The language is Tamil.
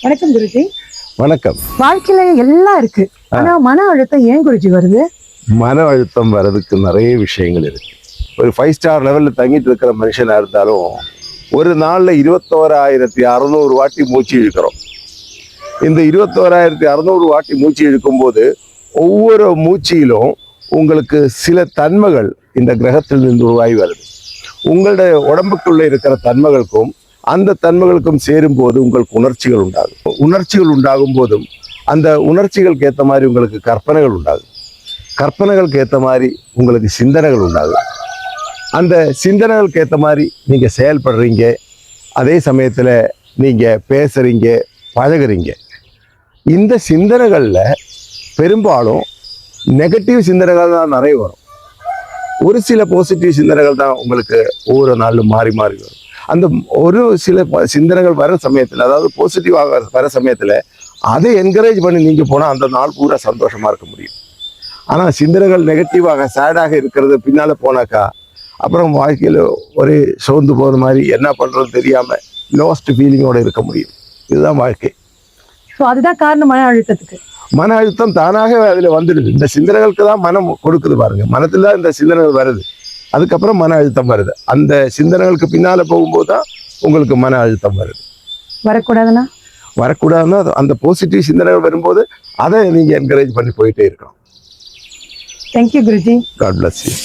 வணக்கம் குருஜி. வணக்கம். வாழ்க்கையில எல்லாம் இருக்கு, ஆனா மன அழுத்தம் ஏன் குருஜி வருது? மன அழுத்தம் வர்றதுக்கு நிறைய விஷயங்கள் இருக்கு. ஒரு 5 ஸ்டார் லெவல்ல தங்கிட்டு இருக்கிற மனுஷனா இருந்தாலும் ஒரு நாள்ல 21,600 வாட்டி மூச்சு இழுக்கிறோம். இந்த 21,600 வாட்டி மூச்சு இழுக்கும் போது ஒவ்வொரு மூச்சிலும் உங்களுக்கு சில தன்மைகள் இந்த கிரகத்தில் இருந்து உருவாகி வருது. உங்களுடைய உடம்புக்குள்ள இருக்கிற தன்மைகளுக்கும் அந்த தன்மைகளுக்கும் சேரும் போது உங்களுக்கு உணர்ச்சிகள் உண்டாகும். உணர்ச்சிகள் உண்டாகும் போதும் அந்த உணர்ச்சிகளுக்கு ஏற்ற மாதிரி உங்களுக்கு கற்பனைகள் உண்டாகும். கற்பனைகளுக்கு ஏற்ற மாதிரி உங்களுக்கு சிந்தனைகள் உண்டாகும். அந்த சிந்தனைகளுக்கு ஏற்ற மாதிரி நீங்கள் செயல்படுறீங்க. அதே சமயத்தில் நீங்கள் பேசுகிறீங்க, பழகுறீங்க. இந்த சிந்தனைகளில் பெரும்பாலும் நெகட்டிவ் சிந்தனைகள் தான் நிறைய வரும். ஒரு சில பாசிட்டிவ் சிந்தனைகள் தான் உங்களுக்கு ஒவ்வொரு நாளும் மாறி மாறி வரும். அந்த ஒரு சில சிந்தனைகள் வர சமயத்தில், அதாவது பாசிட்டிவாக வர சமயத்தில் அதை என்கரேஜ் பண்ணி நீங்கள் போனால் அந்த நாள் பூரா சந்தோஷமாக இருக்க முடியும். ஆனால் சிந்தனைகள் நெகட்டிவாக சேடாக இருக்கிறது பின்னால் போனாக்கா அப்புறம் வாழ்க்கையில் ஒரு சோர்ந்து போகிற மாதிரி என்ன பண்ணுறது தெரியாமல் லாஸ்ட் ஃபீலிங்கோடு இருக்க முடியும். இதுதான் வாழ்க்கை. ஸோ அதுதான் காரணம் மன அழுத்தத்துக்கு. மன அழுத்தம் தானாக அதில் வந்துடுது. இந்த சிந்தனைகளுக்கு தான் மனம் கொடுக்குது பாருங்க. மனத்தில் தான் இந்த சிந்தனைகள் வருது, அதுக்கப்புறம் மன அழுத்தம் வருது. அந்த சிந்தனைகளுக்கு பின்னால் போகும்போது தான் உங்களுக்கு மன அழுத்தம் வருது. வரக்கூடாதுன்னா அந்த பாசிட்டிவ் சிந்தனைகள் வரும்போது அதை நீங்கள் என்கரேஜ் பண்ணி போயிட்டே இருக்கணும். Thank you Guruji. God bless you.